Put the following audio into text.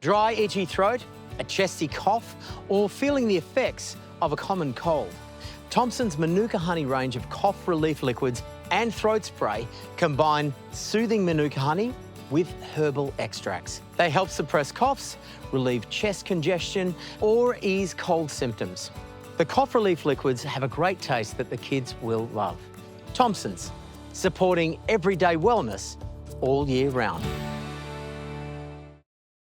Dry, itchy throat, a chesty cough, or feeling the effects of a common cold. Thompson's Manuka honey range of cough relief liquids and throat spray combine soothing Manuka honey with herbal extracts. They help suppress coughs, relieve chest congestion, or ease cold symptoms. The cough relief liquids have a great taste that the kids will love. Thompson's, supporting everyday wellness all year round.